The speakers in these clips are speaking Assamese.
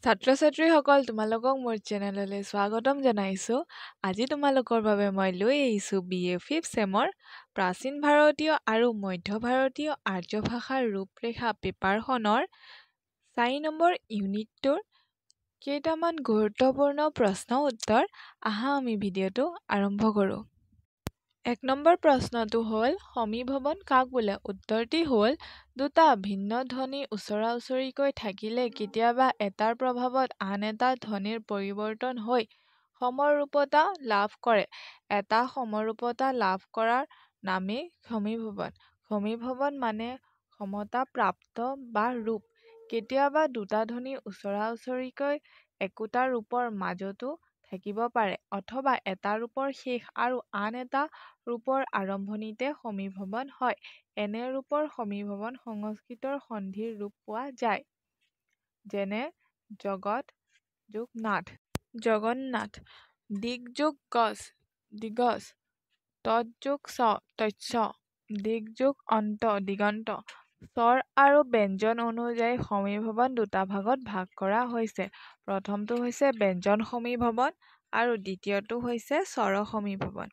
ছাত্ৰ-ছাত্ৰীসকল তোমালোকক মোৰ চেনেললৈ স্বাগতম জনাইছোঁ। আজি তোমালোকৰ বাবে মই লৈ আহিছোঁ BA 5th চেমৰ প্ৰাচীন ভাৰতীয় আৰু মধ্য ভাৰতীয় আৰ্য ভাষাৰ ৰূপৰেখা পেপাৰখনৰ 4 নম্বৰ ইউনিটটোৰ কেইটামান গুৰুত্বপূৰ্ণ প্ৰশ্ন উত্তৰ। আহা আমি ভিডিঅ'টো আৰম্ভ কৰোঁ। 1 নম্বৰ প্ৰশ্নটো হ'ল সমীভৱন কাক বোলে? উত্তৰটি হ'ল দুটা ভিন্ন ধ্বনি ওচৰা-ওচৰিকৈ থাকিলে কেতিয়াবা এটাৰ প্ৰভাৱত আন এটা ধ্বনিৰ পৰিৱৰ্তন হৈ সমৰূপতা লাভ কৰে। এটা সমৰূপতা লাভ কৰাৰ নামেই সমীভৱন। সমীভৱন মানে সমতাপ্ৰাপ্ত বা ৰূপ। কেতিয়াবা দুটা ধ্বনি ওচৰা-ওচৰিকৈ একোটা ৰূপৰ মাজতো থাকিব পাৰে অথবা এটা ৰূপৰ শেষ আৰু আন এটা ৰূপৰ আৰম্ভণিতে সমীভৱন হয়। এনে ৰূপৰ সমীভৱন সংস্কৃতৰ সন্ধিৰ ৰূপ পোৱা যায়। যেনে জগত যোগ নাথ জগন্নাথ, দিক যোগ গজ দিগজ, তৎ যোগ তৎস, দিক যোগ অন্ত দিগন্ত। স্বৰ আৰু ব্যঞ্জন অনুযায়ী সমীভৱন দুটা ভাগত ভাগ কৰা হৈছে। প্ৰথমটো হৈছে ব্যঞ্জন সমীভৱন আৰু দ্বিতীয়টো হৈছে স্বৰ সমীভৱন।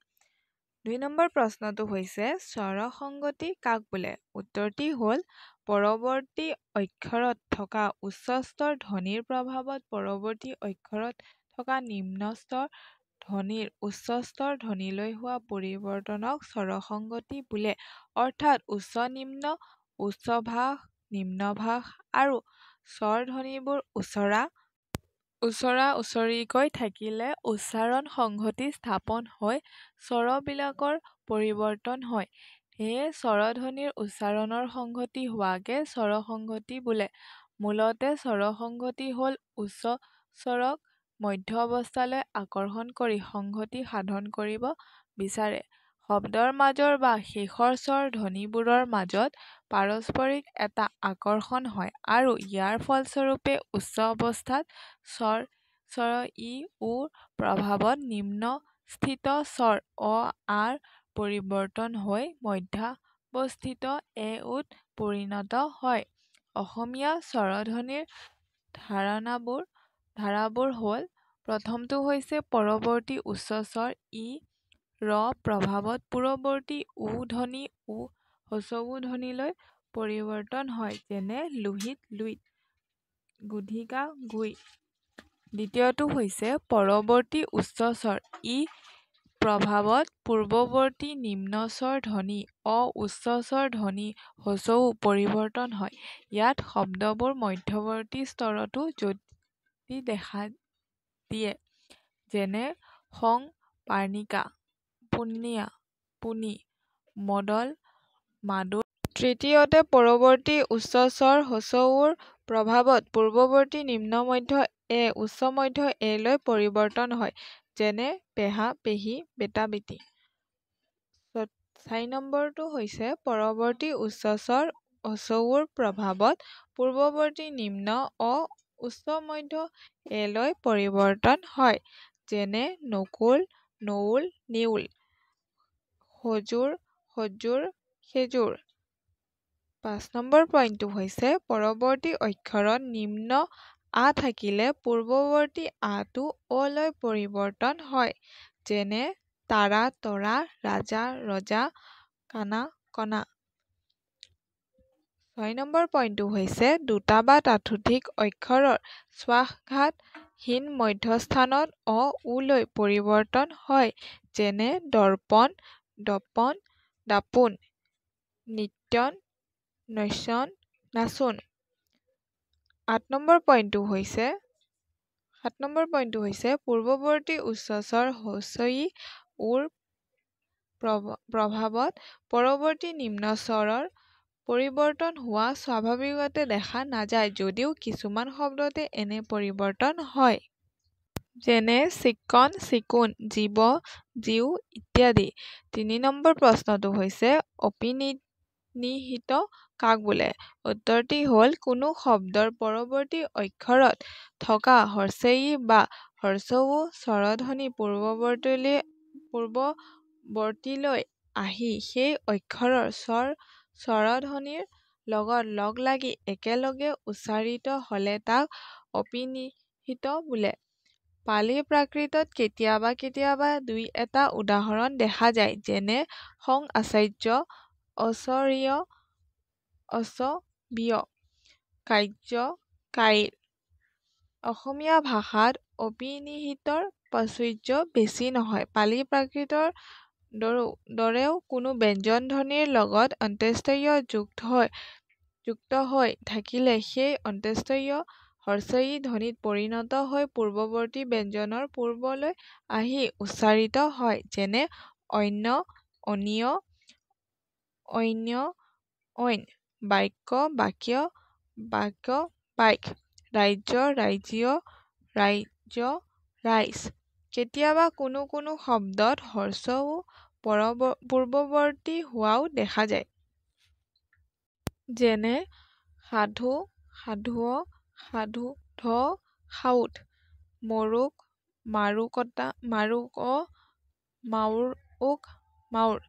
2 নম্বৰ প্ৰশ্নটো হৈছে স্বৰসংগতি কাক বোলে? উত্তৰটি হ'ল পৰৱৰ্তী অক্ষৰত থকা উচ্চস্তৰ ধ্বনিৰ প্ৰভাৱত পৰৱৰ্তী অক্ষৰত থকা নিম্নস্তৰ ধ্বনিৰ উচ্চস্তৰ ধ্বনিলৈ হোৱা পৰিৱৰ্তনক স্বৰসংগতি বোলে। অৰ্থাৎ উচ্চ-নিম্ন, উচ্চভাষ, নিম্নভাষ আৰু স্বৰ ধ্বনিবোৰ ওচৰা-ওচৰিকৈ থাকিলে উচ্চাৰণ সংহতি স্থাপন হৈ স্বৰবিলাকৰ পৰিৱৰ্তন হয়। সেয়ে স্বৰধ্বনিৰ উচ্চাৰণৰ সংহতি হোৱাকে স্বৰসংগতি বোলে। মূলতে স্বৰসংগতি হ'ল উচ্চ স্বৰক মধ্য অৱস্থালৈ আকৰ্ষণ কৰি সংহতি সাধন কৰিব বিচাৰে। শব্দৰ মাজৰ বা শেষৰ স্বৰ ধ্বনিবোৰৰ মাজত পাৰস্পৰিক এটা আকৰ্ষণ হয় আৰু ইয়াৰ ফলস্বৰূপে উচ্চ অৱস্থাত স্বৰ ই, উৰ প্ৰভাৱত নিম্নস্থিত স্বৰ অ-আৰ পৰিৱৰ্তন হৈ মধ্যাৱস্থিত এ-উত পৰিণত হয়। অসমীয়া স্বৰধ্বনিৰ ধাৰাবোৰ হ'ল: প্ৰথমটো হৈছে পৰৱৰ্তী উচ্চ স্বৰ ই, ৰ প্ৰভাৱত পূৰ্বৱৰ্তী উ ধ্বনি ও, হ্ৰস্ব উ ধ্বনিলৈ পৰিৱৰ্তন হয়। যেনে লোহিত লুইত, গোধিকা গুই। দ্বিতীয়টো হৈছে পৰৱৰ্তী উচ্চ স্বৰ ই প্ৰভাৱত পূৰ্বৱৰ্তী নিম্ন স্বৰ ধ্বনি অ, উচ্চ স্বৰ ধ্বনি হ্ৰস্ব উ পৰিৱৰ্তন হয়। ইয়াত শব্দবোৰ মধ্যৱৰ্তী স্তৰতো যদি দেখা দিয়ে। যেনে সং পাৰ্ণিকা, পুণ্যা পুনি, মদল মাদুৰ। তৃতীয়তে পৰৱৰ্তী উচ্চ স্বৰ হ্ৰস্ব উৰ প্ৰভাৱত পূৰ্বৱৰ্তী নিম্ন মধ্য এ, উচ্চ মধ্য এ-লৈ পৰিৱৰ্তন হয়। যেনে পেহা পেহী, বেটা বেটী। 4 নম্বৰটো হৈছে পৰৱৰ্তী উচ্চ স্বৰ হ্ৰস্ব উৰ প্ৰভাৱত পূৰ্বৱৰ্তী নিম্ন অ, উচ্চ মধ্য এ-লৈ পৰিৱৰ্তন হয়। যেনে নকুল নউল, নিউল। সজোৰ সজোৰ, খেজুৰ। 5 নম্বৰ পইণ্টটো হৈছে পৰৱৰ্তী অক্ষৰত নিম্ন আ থাকিলে পূৰ্বৱৰ্তী আ-টো অ-লৈ পৰিৱৰ্তন হয়। যেনে তাৰা তৰা, ৰাজা ৰজা, কাণা কণা। 6 নম্বৰ পইণ্টটো হৈছে দুটা বা ততোধিক অক্ষৰৰ শ্বাসঘাতহীন মধ্যস্থানত অ, উ-লৈ পৰিৱৰ্তন হয়। যেনে দৰ্পণ দপন, দাপোন, নিত্যন নস্যন, নাচোন। 7 নম্বৰ পইণ্টটো হৈছে পূৰ্বৱৰ্তী উচ্চ স্বৰ হ্ৰস্ব ই, উৰ প্ৰভাৱত পৰৱৰ্তী নিম্ন স্বৰৰ পৰিৱৰ্তন হোৱা স্বাভাৱিকতে দেখা নাযায় যদিও কিছুমান শব্দতে এনে পৰিৱৰ্তন হয়। যেনে চিক্কণ চিকুণ, জীৱ জীও ইত্যাদি। 3 নম্বৰ প্ৰশ্নটো হৈছে অপিনিহিত কাক বোলে? উত্তৰটি হ'ল কোনো শব্দৰ পৰৱৰ্তী অক্ষৰত থকা হ্ৰস্ব ই বা হ্ৰস্ব উ স্বৰধ্বনি পূৰ্বৱৰ্তীলৈ আহি সেই অক্ষৰৰ স্বৰধ্বনিৰ লগত লগ লাগি একেলগে উচ্চাৰিত হ'লে তাক অপিনিহিত বোলে। পালি প্ৰাকৃতত কেতিয়াবা কেতিয়াবা দুই এটা উদাহৰণ দেখা যায়, যেনে সং আচাৰ্য, অচৰীয়, অচবীয়, কাৰ্য, কাইৰ। অসমীয়া ভাষাত অপিনিহিতৰ প্ৰাচুৰ্য বেছি নহয়। পালি প্ৰাকৃতৰ দৰেও কোনো ব্যঞ্জন ধ্বনিৰ লগত অন্ত্যেষ্টিয় যুক্ত হৈ থাকিলে সেই অন্ত্যেষ্টিয় হৰ্ষই ধ্বনিত পৰিণত হৈ পূৰ্বৱৰ্তী ব্যঞ্জনৰ পূৰ্বলৈ আহি উচ্চাৰিত হয়, যেনে অন্য, অনীয়, ঐন্য, ঐন, বাক্য, বাক্য, বাক্য, বাক্য, ৰাজ্য, ৰাজ্য, ৰাজ্য, ৰাইজ। কেতিয়াবা কোনো কোনো শব্দত হৰ্ষও পূৰ্বৱৰ্তী হোৱাও দেখা যায়। যেনে সাধু, সাধুଅ, সাধুধ, সাউদ, মৰুক, মাৰুকতা, মাৰুক, মাউৰউক, মাউৰ।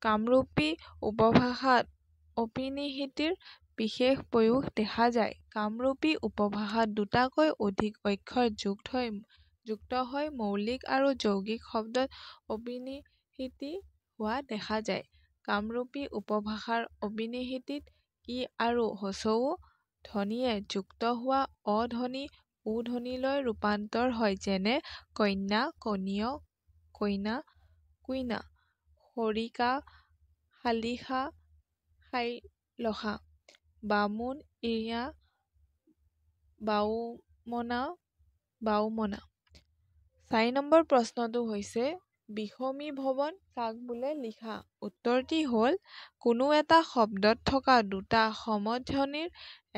কামৰূপী উপভাষাত অপিনিহিতিৰ বিশেষ প্ৰয়োগ দেখা যায়। কামৰূপী উপভাষাত দুটাকৈ অধিক অক্ষৰ যুক্ত হৈ মৌলিক আৰু যৌগিক শব্দত অপিনিহিতি হোৱা দেখা যায়। কামৰূপী উপভাষাৰ অপিনিহিতিত ই আৰু হ্ৰস্ব ধ্বনিয়ে যুক্ত হোৱা অ ধ্বনি ও ধ্বনিলৈ ৰূপান্তৰ হয়, যেনে কন্যা, কনিয়, কইনা, কুইনা, খৰিকা, শালিখা, শাইলখা, বামুণ, ইয়া, বাউমনা, বাউমনা। ৪ নম্বৰ প্ৰশ্নটো হৈছে বিষমী ভৱন কাক বোলে লিখা। উত্তৰটি হ'ল কোনো এটা শব্দত থকা দুটা সমধ্বনিৰ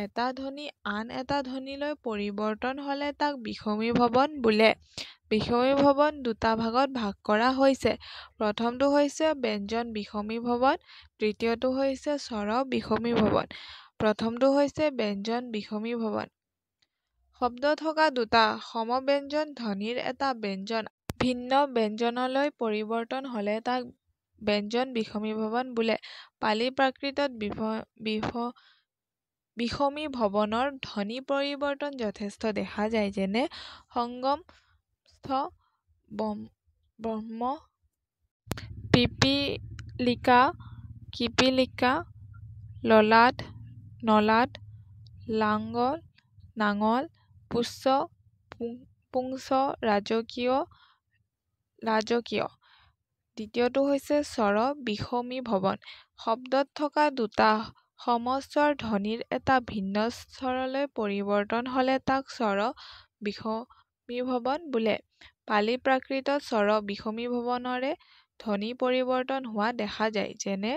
এটা ধ্বনি আন এটা ধ্বনিলৈ পৰিৱৰ্তন হ'লে তাক বিষমী ভৱন বোলে। বিষমী ভৱন দুটা ভাগত ভাগ কৰা হৈছে। প্ৰথমটো হৈছে ব্যঞ্জন বিষমী ভৱন, দ্বিতীয়টো হৈছে স্বৰ বিষমী ভৱন। প্ৰথমটো হৈছে ব্যঞ্জন বিষমী ভৱন। শব্দ থকা দুটা সমব্যঞ্জন ধ্বনিৰ এটা ব্যঞ্জন ভিন্ন ব্যঞ্জনলৈ পৰিৱৰ্তন হ'লে তাক ব্যঞ্জন বিষমী ভৱন বোলে। পালি প্ৰাকৃতত বিষমী ভৱনৰ ধ্বনি পৰিৱৰ্তন যথেষ্ট দেখা যায়, যেনে সংগমস্থ, ব্ৰহ্ম, পিপীলিকা, কিপীলিকা, ললাট, নলাট, লাঙ্গল, নাঙল, পুচ্ছ, পুংছ, ৰাজকীয়, লাজকীয়। দ্বিতীয়টো হৈছে স্বৰ বিষমী ভৱন। শব্দত থকা দুটা সমস্বৰ ধ্বনিৰ এটা ভিন্ন স্বৰলৈ পৰিৱৰ্তন হ'লে তাক স্বৰ বিষমী ভৱন বোলে। পালি প্ৰাকৃতত স্বৰ বিষমী ভৱনৰে ধ্বনি পৰিৱৰ্তন হোৱা দেখা যায়, যেনে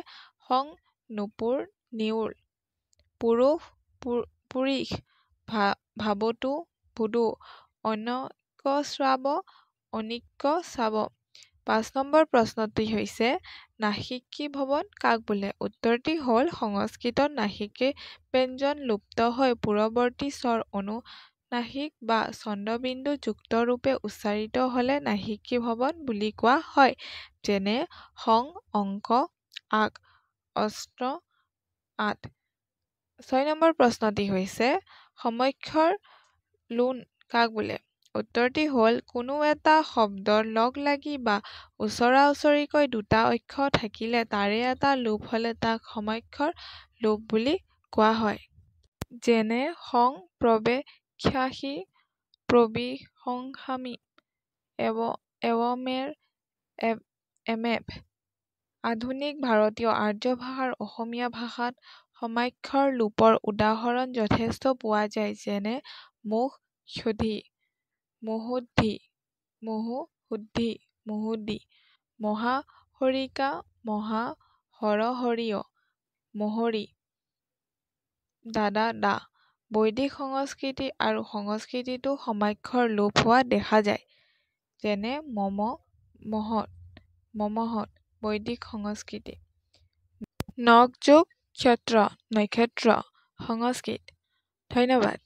সং, নুপুৰ, নিউল, পুৰুষ, পুৰিষ, ভাৱতু, ভুদু, অনৈকস্ৰাব, অনিকস্ৰাব। ৫ নম্বৰ প্ৰশ্নটি হৈছে নাসিকী ভৱন কাক বোলে। উত্তৰটি হ'ল সংস্কৃতত নাসিকী ব্যঞ্জন লুপ্ত হৈ পূৰৱৰ্তী স্বৰ অনুনাসিক বা চন্দ্ৰবিন্দু যুক্ত ৰূপে উচ্চাৰিত হ'লে নাসিকী ভৱন বুলি কোৱা হয়, যেনে সং, অংক, আক, অস্ত্ৰ, আঁত। ৬ নম্বৰ প্ৰশ্নটি হৈছে সমক্ষৰ লোণ কাক বোলে। উত্তৰটি হ'ল কোনো এটা শব্দৰ লগ লাগি বা ওচৰা ওচৰিকৈ দুটা অক্ষৰ থাকিলে তাৰে এটা লোপ হ'লে তাক সমক্ষৰ লোপ বুলি কোৱা হয়। যেনে সং প্ৰৱেক্ষ্যাসি, প্ৰবিশংসামি, এৱমেৰ, এমেভ। আধুনিক ভাৰতীয় আৰ্য ভাষাৰ অসমীয়া ভাষাত সমাক্ষৰ লোপৰ উদাহৰণ যথেষ্ট পোৱা যায়, যেনে মুখ-শুদ্ধি, মুহুদ্ধি, মুহুশুদ্ধি, মুহুদি, মহাহৰিকা, মহাহৰহৰিয়, মহৰী, দাদা, দা। বৈদিক সংস্কৃতি আৰু সংস্কৃততো সমাক্ষৰ লোপ হোৱা দেখা যায়, যেনে মম, মহৎ, মমহৎ। বৈদিক সংস্কৃতি। নখ যোগ ক্ষত্ৰ, নক্ষত্ৰ। সংস্কৃত। ধন্যবাদ।